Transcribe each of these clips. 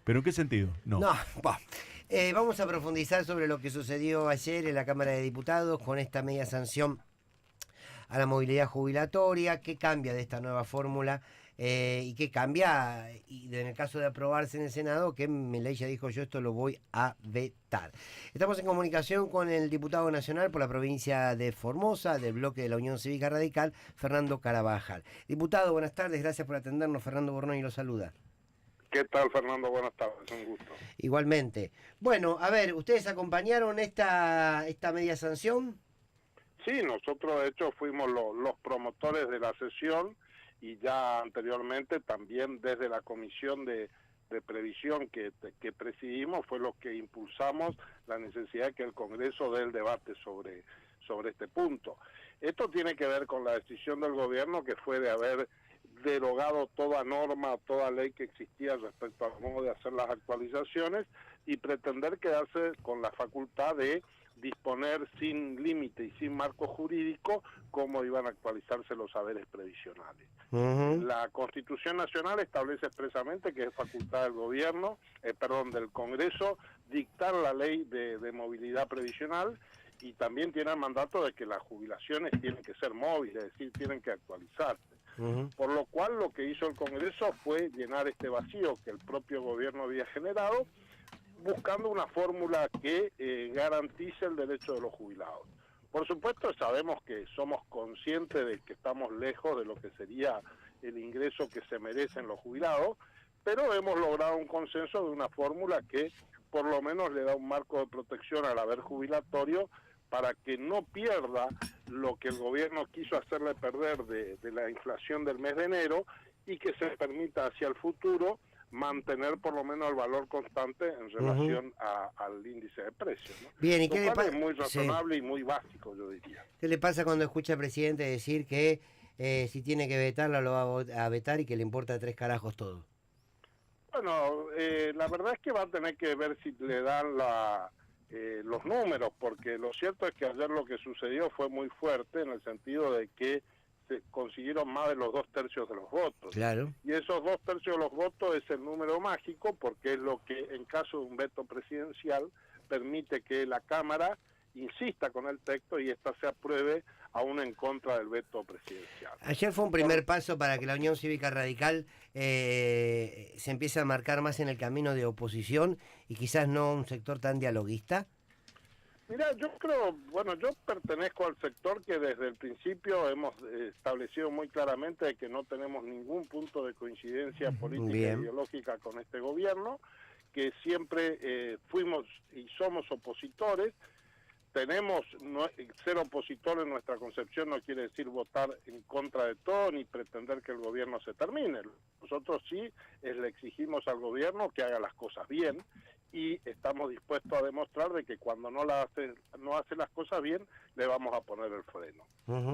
¿Pero en qué sentido? No. No, bah. Vamos a profundizar sobre lo que sucedió ayer en la Cámara de Diputados con esta media sanción a la movilidad jubilatoria, qué cambia de esta nueva fórmula y qué cambia, y en el caso de aprobarse en el Senado, que Milei ya dijo: yo esto lo voy a vetar. Estamos en comunicación con el diputado nacional por la provincia de Formosa, del bloque de la Unión Cívica Radical, Fernando Carabajal. Diputado, buenas tardes, gracias por atendernos. Fernando Bornoni lo saluda. ¿Qué tal, Fernando? Buenas tardes, un gusto. Igualmente. Bueno, a ver, ¿ustedes acompañaron esta media sanción? Sí, nosotros de hecho fuimos los promotores de la sesión y ya anteriormente también desde la comisión de previsión que presidimos fue los que impulsamos la necesidad de que el Congreso dé el debate sobre este punto. Esto tiene que ver con la decisión del gobierno que fue de haber derogado toda norma, toda ley que existía respecto al modo de hacer las actualizaciones y pretender quedarse con la facultad de disponer sin límite y sin marco jurídico cómo iban a actualizarse los saberes previsionales. La Constitución Nacional establece expresamente que es facultad del gobierno, del Congreso, dictar la ley de movilidad previsional, y también tiene el mandato de que las jubilaciones tienen que ser móviles, es decir, tienen que actualizarse. Por lo cual lo que hizo el Congreso fue llenar este vacío que el propio gobierno había generado, buscando una fórmula que garantice el derecho de los jubilados. Por supuesto, sabemos que somos conscientes de que estamos lejos de lo que sería el ingreso que se merecen los jubilados, pero hemos logrado un consenso de una fórmula que por lo menos le da un marco de protección al haber jubilatorio para que no pierda lo que el gobierno quiso hacerle perder de la inflación del mes de enero, y que se permita hacia el futuro mantener por lo menos el valor constante en relación al índice de precios, ¿no? Bien, ¿y qué le pasa? Es muy razonable y muy básico, yo diría. ¿Qué le pasa cuando escucha al presidente decir que si tiene que vetarla lo va a vetar y que le importa tres carajos todo? Bueno, la verdad es que va a tener que ver si le dan los números, porque lo cierto es que ayer lo que sucedió fue muy fuerte en el sentido de que se consiguieron más de los 2/3 de los votos. Claro. Y esos 2/3 de los votos es el número mágico, porque es lo que en caso de un veto presidencial permite que la Cámara insista con el texto y ésta se apruebe aún en contra del veto presidencial. Ayer fue un primer paso para que la Unión Cívica Radical se empiece a marcar más en el camino de oposición y quizás no un sector tan dialoguista. Mira, yo creo, yo pertenezco al sector que desde el principio hemos establecido muy claramente de que no tenemos ningún punto de coincidencia política e ideológica con este gobierno, que siempre fuimos y somos opositores. Ser opositor en nuestra concepción no quiere decir votar en contra de todo ni pretender que el gobierno se termine. Nosotros sí le exigimos al gobierno que haga las cosas bien, y estamos dispuestos a demostrar de que cuando no hace las cosas bien, le vamos a poner el freno.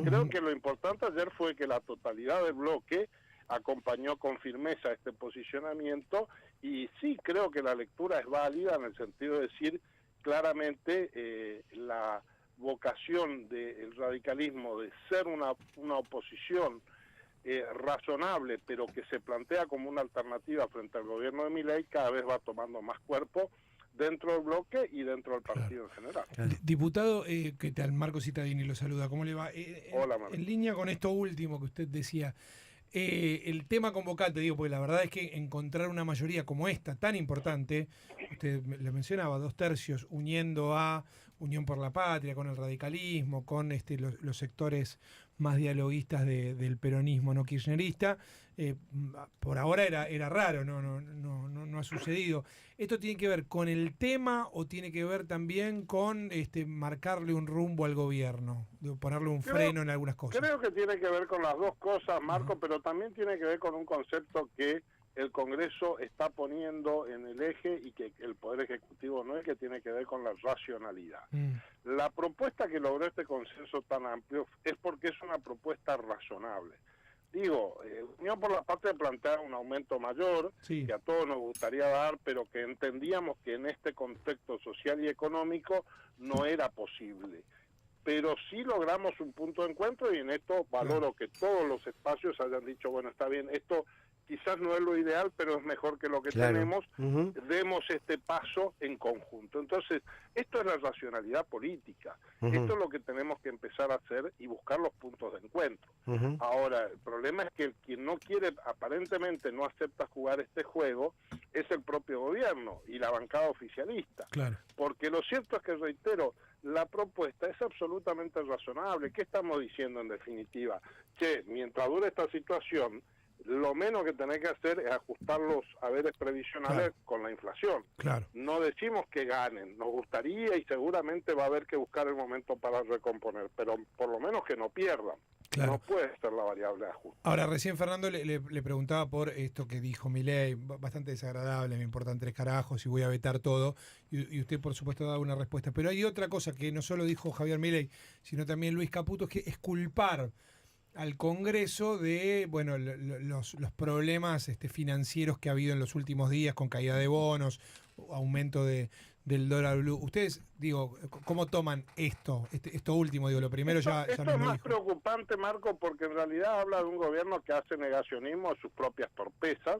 Creo que lo importante ayer fue que la totalidad del bloque acompañó con firmeza este posicionamiento, y sí creo que la lectura es válida en el sentido de decir claramente la vocación del radicalismo de ser una oposición razonable, pero que se plantea como una alternativa frente al gobierno de Milei, cada vez va tomando más cuerpo dentro del bloque y dentro del partido en general. Diputado, ¿qué tal? Marco Cittadini lo saluda, ¿cómo le va? Hola, Marco. En línea con esto último que usted decía, el tema convocante, digo, porque la verdad es que encontrar una mayoría como esta, tan importante, usted le mencionaba, 2/3, uniendo a Unión por la Patria, con el radicalismo, con los sectores más dialoguistas del peronismo no kirchnerista, por ahora era raro, no ha sucedido. ¿Esto tiene que ver con el tema o tiene que ver también con marcarle un rumbo al gobierno, de ponerle un freno en algunas cosas? Creo que tiene que ver con las dos cosas, Marco, pero también tiene que ver con un concepto que el Congreso está poniendo en el eje y que el Poder Ejecutivo no es, que tiene que ver con la racionalidad. La propuesta que logró este consenso tan amplio es porque es una propuesta razonable. Digo, Unión por la Patria plantea un aumento mayor, que a todos nos gustaría dar, pero que entendíamos que en este contexto social y económico no era posible. Pero sí logramos un punto de encuentro, y en esto valoro que todos los espacios hayan dicho, bueno, está bien, esto quizás no es lo ideal, pero es mejor que lo que Claro. tenemos, demos este paso en conjunto. Entonces, esto es la racionalidad política, esto es lo que tenemos que empezar a hacer y buscar los puntos de encuentro. Ahora, el problema es que quien no quiere, aparentemente no acepta jugar este juego, es el propio gobierno y la bancada oficialista. Claro. Porque lo cierto es que, reitero, la propuesta es absolutamente razonable. ¿Qué estamos diciendo en definitiva? Che, mientras dure esta situación, lo menos que tenés que hacer es ajustar los haberes previsionales con la inflación. Claro. No decimos que ganen, nos gustaría y seguramente va a haber que buscar el momento para recomponer, pero por lo menos que no pierdan. Claro. No puede ser la variable de ajuste. Ahora, recién Fernando le preguntaba por esto que dijo Milei, bastante desagradable, me importan 3 carajos y voy a vetar todo, y usted por supuesto da una respuesta. Pero hay otra cosa que no solo dijo Javier Milei, sino también Luis Caputo, que es culpar al Congreso de los problemas financieros que ha habido en los últimos días con caída de bonos, aumento del dólar blue. Ustedes, digo, ¿cómo toman esto último? Digo, lo primero esto ya es nos lo más dijo. preocupante, Marco, porque en realidad habla de un gobierno que hace negacionismo de sus propias torpezas,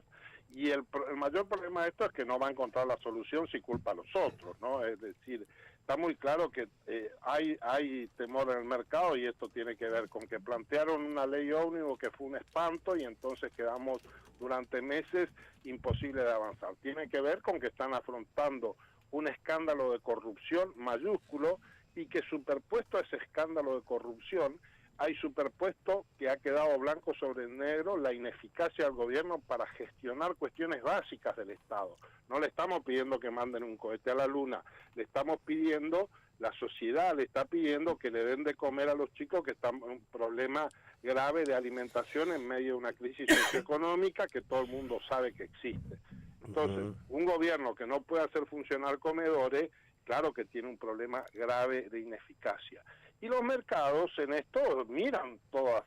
y el mayor problema de esto es que no va a encontrar la solución si culpa a los otros, ¿no? Es decir, está muy claro que hay temor en el mercado, y esto tiene que ver con que plantearon una ley ómnibus que fue un espanto y entonces quedamos durante meses imposible de avanzar. Tiene que ver con que están afrontando un escándalo de corrupción mayúsculo, y que superpuesto a ese escándalo de corrupción hay superpuesto, que ha quedado blanco sobre negro, la ineficacia del gobierno para gestionar cuestiones básicas del Estado. No le estamos pidiendo que manden un cohete a la luna, le estamos pidiendo, la sociedad le está pidiendo que le den de comer a los chicos que están en un problema grave de alimentación en medio de una crisis socioeconómica que todo el mundo sabe que existe. Entonces, un gobierno que no puede hacer funcionar comedores, claro que tiene un problema grave de ineficacia. Y los mercados en esto miran todas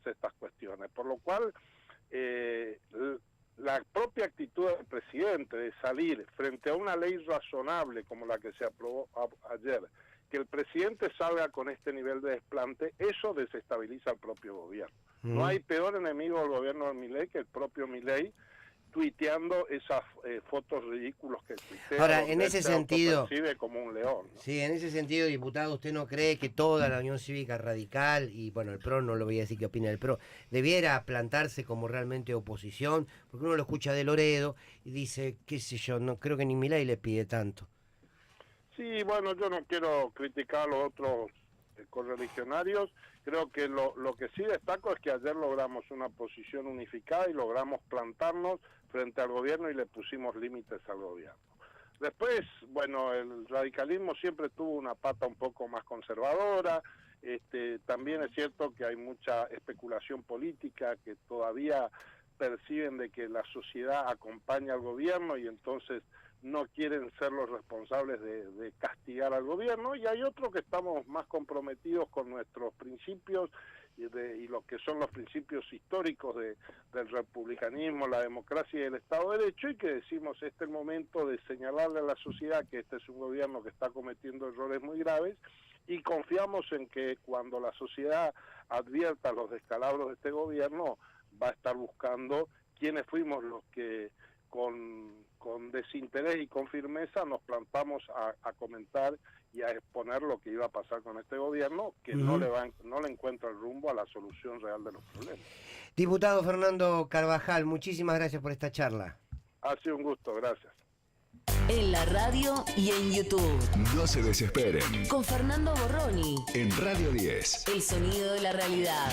estas cuestiones, por lo cual la propia actitud del presidente de salir frente a una ley razonable como la que se aprobó ayer, que el presidente salga con este nivel de desplante, eso desestabiliza al propio gobierno. No hay peor enemigo del gobierno de Milei que el propio Milei, tuiteando esas fotos ridículas que tuitea. Ahora, en ese sentido, percibe como un león, ¿no? Sí, en ese sentido, diputado, ¿usted no cree que toda la Unión Cívica Radical, y bueno, el PRO, no lo voy a decir qué opina el PRO, debiera plantarse como realmente oposición? Porque uno lo escucha de Loredo y dice, qué sé yo, no creo que ni Milei le pide tanto. Sí, bueno, yo no quiero criticar a los otros correligionarios. Creo que lo que sí destaco es que ayer logramos una posición unificada y logramos plantarnos frente al gobierno y le pusimos límites al gobierno. Después, bueno, el radicalismo siempre tuvo una pata un poco más conservadora. También es cierto que hay mucha especulación política, que todavía perciben de que la sociedad acompaña al gobierno y entonces no quieren ser los responsables de castigar al gobierno, y hay otros que estamos más comprometidos con nuestros principios y lo que son los principios históricos del republicanismo, la democracia y el Estado de Derecho, y que decimos, este es el momento de señalarle a la sociedad que este es un gobierno que está cometiendo errores muy graves, y confiamos en que cuando la sociedad advierta los descalabros de este gobierno, va a estar buscando quiénes fuimos los que con desinterés y con firmeza nos plantamos a comentar y a exponer lo que iba a pasar con este gobierno, que no le encuentra el rumbo a la solución real de los problemas. Diputado Fernando Carvajal, muchísimas gracias por esta charla. Ha sido un gusto, gracias. En la radio y en YouTube. No se desesperen. Con Fernando Borroni. En Radio 10. El sonido de la realidad.